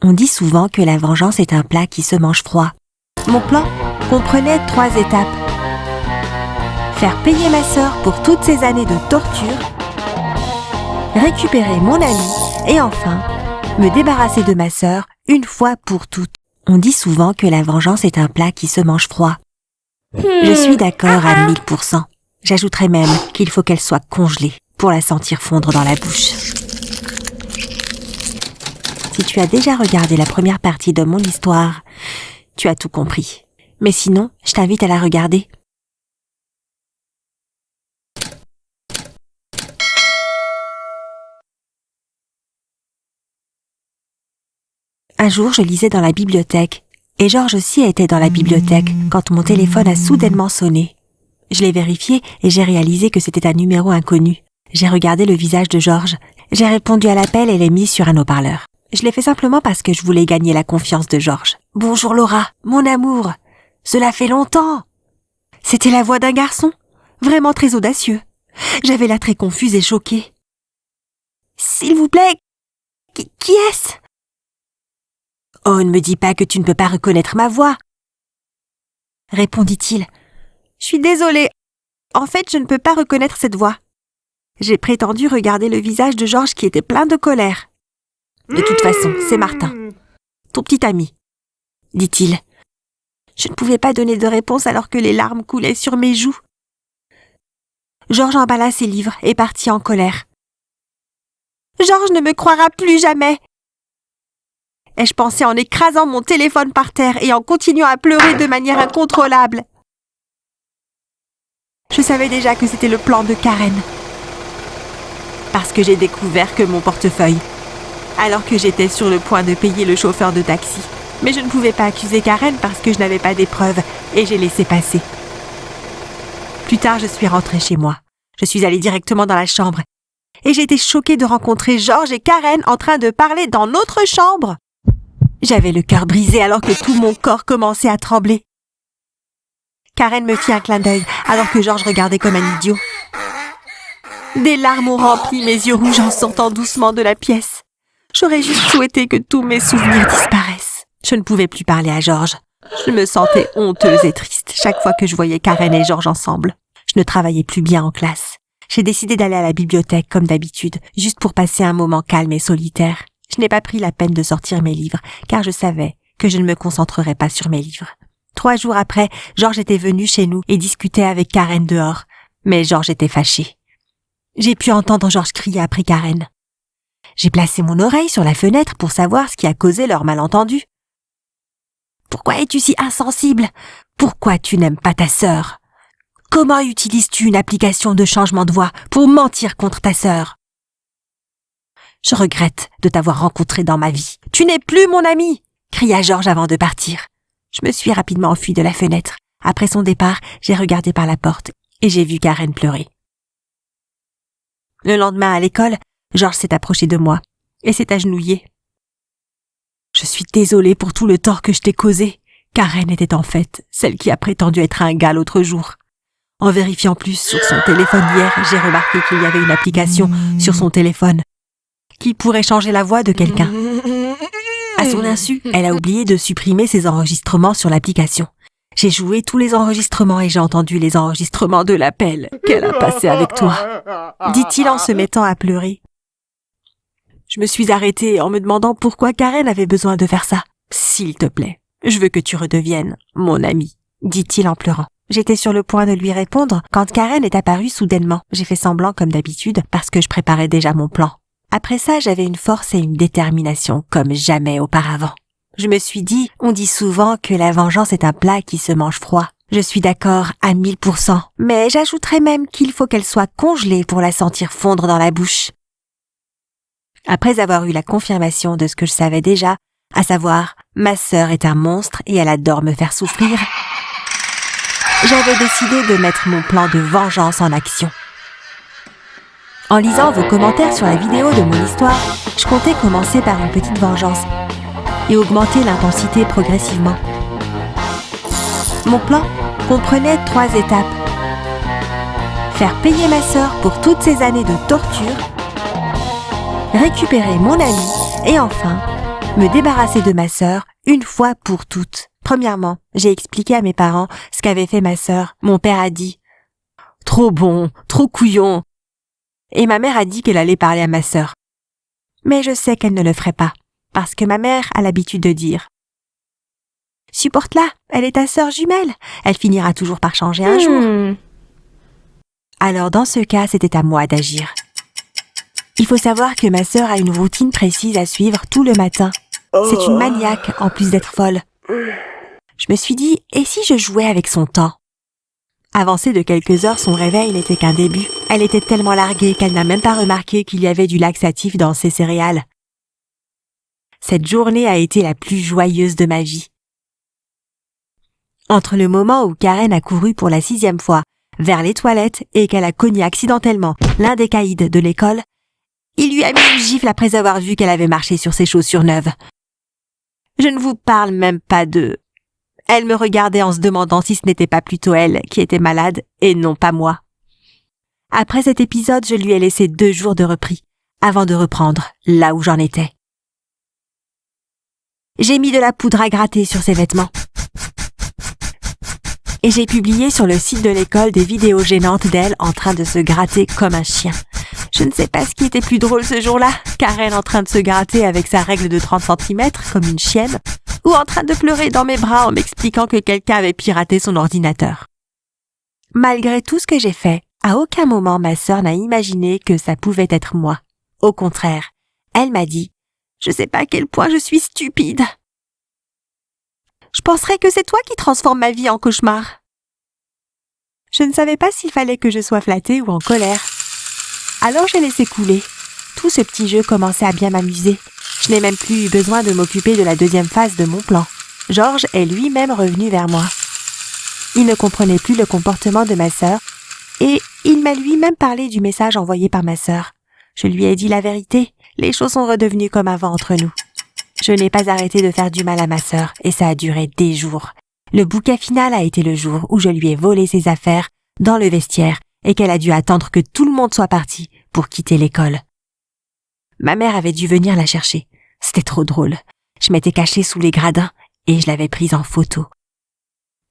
On dit souvent que la vengeance est un plat qui se mange froid. Mon plan comprenait 3 étapes. Faire payer ma sœur pour toutes ces années de torture, récupérer mon ami et enfin, me débarrasser de ma sœur une fois pour toutes. On dit souvent que la vengeance est un plat qui se mange froid. Je suis d'accord à 1000%. J'ajouterais même qu'il faut qu'elle soit congelée pour la sentir fondre dans la bouche. Si tu as déjà regardé la première partie de mon histoire, tu as tout compris. Mais sinon, je t'invite à la regarder. Un jour, je lisais dans la bibliothèque, et Georges aussi était dans la bibliothèque quand mon téléphone a soudainement sonné. Je l'ai vérifié et j'ai réalisé que c'était un numéro inconnu. J'ai regardé le visage de Georges, j'ai répondu à l'appel et l'ai mis sur un haut-parleur. Je l'ai fait simplement parce que je voulais gagner la confiance de Georges. « Bonjour Laura, mon amour, cela fait longtemps !» C'était la voix d'un garçon, vraiment très audacieux. J'avais l'air très confuse et choquée. « S'il vous plaît, qui est-ce ?» « Oh, ne me dis pas que tu ne peux pas reconnaître ma voix !» répondit-il. « Je suis désolée. En fait, je ne peux pas reconnaître cette voix. » J'ai prétendu regarder le visage de Georges qui était plein de colère. « De toute façon, c'est Martin, ton petit ami, » dit-il. Je ne pouvais pas donner de réponse alors que les larmes coulaient sur mes joues. Georges emballa ses livres et partit en colère. « Georges ne me croira plus jamais !» ai-je pensé en écrasant mon téléphone par terre et en continuant à pleurer de manière incontrôlable. Je savais déjà que c'était le plan de Karen. Parce que j'ai découvert que mon portefeuille, alors que j'étais sur le point de payer le chauffeur de taxi. Mais je ne pouvais pas accuser Karen parce que je n'avais pas des preuves et j'ai laissé passer. Plus tard, je suis rentrée chez moi. Je suis allée directement dans la chambre et j'ai été choquée de rencontrer Georges et Karen en train de parler dans notre chambre. J'avais le cœur brisé alors que tout mon corps commençait à trembler. Karen me fit un clin d'œil alors que Georges regardait comme un idiot. Des larmes ont rempli mes yeux rouges en sortant doucement de la pièce. J'aurais juste souhaité que tous mes souvenirs disparaissent. Je ne pouvais plus parler à Georges. Je me sentais honteuse et triste chaque fois que je voyais Karen et Georges ensemble. Je ne travaillais plus bien en classe. J'ai décidé d'aller à la bibliothèque comme d'habitude, juste pour passer un moment calme et solitaire. Je n'ai pas pris la peine de sortir mes livres, car je savais que je ne me concentrerais pas sur mes livres. 3 jours après, Georges était venu chez nous et discutait avec Karen dehors. Mais Georges était fâché. J'ai pu entendre Georges crier après Karen. J'ai placé mon oreille sur la fenêtre pour savoir ce qui a causé leur malentendu. « Pourquoi es-tu si insensible? Pourquoi tu n'aimes pas ta sœur? Comment utilises-tu une application de changement de voix pour mentir contre ta sœur? Je regrette de t'avoir rencontré dans ma vie. Tu n'es plus mon ami !» cria Georges avant de partir. Je me suis rapidement enfuie de la fenêtre. Après son départ, j'ai regardé par la porte et j'ai vu Karen pleurer. Le lendemain à l'école, Georges s'est approché de moi et s'est agenouillé. « Je suis désolée pour tout le tort que je t'ai causé. Karen était en fait celle qui a prétendu être un gars l'autre jour. En vérifiant plus sur son téléphone hier, j'ai remarqué qu'il y avait une application sur son téléphone qui pourrait changer la voix de quelqu'un. À son insu, elle a oublié de supprimer ses enregistrements sur l'application. J'ai joué tous les enregistrements et j'ai entendu les enregistrements de l'appel qu'elle a passé avec toi, dit-il en se mettant à pleurer. Je me suis arrêtée en me demandant pourquoi Karen avait besoin de faire ça. S'il te plaît, je veux que tu redeviennes mon ami, dit-il en pleurant. J'étais sur le point de lui répondre quand Karen est apparue soudainement. J'ai fait semblant comme d'habitude parce que je préparais déjà mon plan. Après ça, j'avais une force et une détermination comme jamais auparavant. Je me suis dit, on dit souvent que la vengeance est un plat qui se mange froid. Je suis d'accord à 1000%, mais j'ajouterais même qu'il faut qu'elle soit congelée pour la sentir fondre dans la bouche. Après avoir eu la confirmation de ce que je savais déjà, à savoir, ma sœur est un monstre et elle adore me faire souffrir, j'avais décidé de mettre mon plan de vengeance en action. En lisant vos commentaires sur la vidéo de mon histoire, je comptais commencer par une petite vengeance et augmenter l'intensité progressivement. Mon plan comprenait 3 étapes. Faire payer ma sœur pour toutes ces années de torture, récupérer mon ami et enfin, me débarrasser de ma sœur une fois pour toutes. Premièrement, j'ai expliqué à mes parents ce qu'avait fait ma sœur. Mon père a dit « Trop bon, trop couillon !» Et ma mère a dit qu'elle allait parler à ma sœur. Mais je sais qu'elle ne le ferait pas, parce que ma mère a l'habitude de dire « Supporte-la, elle est ta sœur jumelle, elle finira toujours par changer un jour. » Alors dans ce cas, c'était à moi d'agir. Il faut savoir que ma sœur a une routine précise à suivre tout le matin. C'est une maniaque en plus d'être folle. Je me suis dit, et si je jouais avec son temps? Avancé de quelques heures, son réveil n'était qu'un début. Elle était tellement larguée qu'elle n'a même pas remarqué qu'il y avait du laxatif dans ses céréales. Cette journée a été la plus joyeuse de ma vie. Entre le moment où Karen a couru pour la 6e fois vers les toilettes et qu'elle a cogné accidentellement l'un des caïds de l'école, il lui a mis une gifle après avoir vu qu'elle avait marché sur ses chaussures neuves. Je ne vous parle même pas de... Elle me regardait en se demandant si ce n'était pas plutôt elle qui était malade et non pas moi. Après cet épisode, je lui ai laissé 2 jours de repris avant de reprendre là où j'en étais. J'ai mis de la poudre à gratter sur ses vêtements. Et j'ai publié sur le site de l'école des vidéos gênantes d'elle en train de se gratter comme un chien. Je ne sais pas ce qui était plus drôle ce jour-là, Karen en train de se gratter avec sa règle de 30 cm comme une chienne, ou en train de pleurer dans mes bras en m'expliquant que quelqu'un avait piraté son ordinateur. Malgré tout ce que j'ai fait, à aucun moment ma sœur n'a imaginé que ça pouvait être moi. Au contraire, elle m'a dit « Je sais pas à quel point je suis stupide. Je penserais que c'est toi qui transforme ma vie en cauchemar. » Je ne savais pas s'il fallait que je sois flattée ou en colère. Alors j'ai laissé couler. Tout ce petit jeu commençait à bien m'amuser. Je n'ai même plus eu besoin de m'occuper de la 2e phase de mon plan. Georges est lui-même revenu vers moi. Il ne comprenait plus le comportement de ma sœur et il m'a lui-même parlé du message envoyé par ma sœur. Je lui ai dit la vérité. Les choses sont redevenues comme avant entre nous. Je n'ai pas arrêté de faire du mal à ma sœur et ça a duré des jours. Le bouquet final a été le jour où je lui ai volé ses affaires dans le vestiaire et qu'elle a dû attendre que tout le monde soit parti pour quitter l'école. Ma mère avait dû venir la chercher. C'était trop drôle. Je m'étais cachée sous les gradins et je l'avais prise en photo.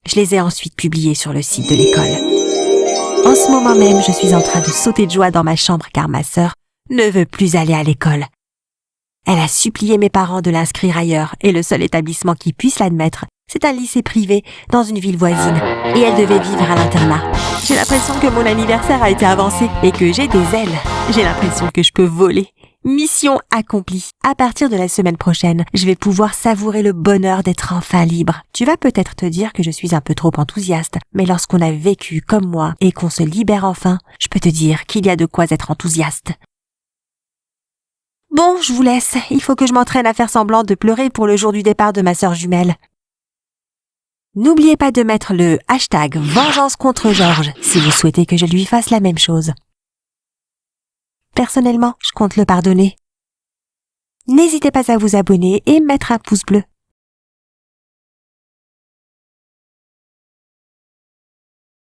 Je les ai ensuite publiées sur le site de l'école. En ce moment même, je suis en train de sauter de joie dans ma chambre car ma sœur ne veut plus aller à l'école. Elle a supplié mes parents de l'inscrire ailleurs et le seul établissement qui puisse l'admettre, c'est un lycée privé dans une ville voisine et elle devait vivre à l'internat. J'ai l'impression que mon anniversaire a été avancé et que j'ai des ailes. J'ai l'impression que je peux voler. Mission accomplie. À partir de la semaine prochaine, je vais pouvoir savourer le bonheur d'être enfin libre. Tu vas peut-être te dire que je suis un peu trop enthousiaste, mais lorsqu'on a vécu comme moi et qu'on se libère enfin, je peux te dire qu'il y a de quoi être enthousiaste. Bon, je vous laisse. Il faut que je m'entraîne à faire semblant de pleurer pour le jour du départ de ma sœur jumelle. N'oubliez pas de mettre le hashtag vengeance contre Georges si vous souhaitez que je lui fasse la même chose. Personnellement, je compte le pardonner. N'hésitez pas à vous abonner et mettre un pouce bleu.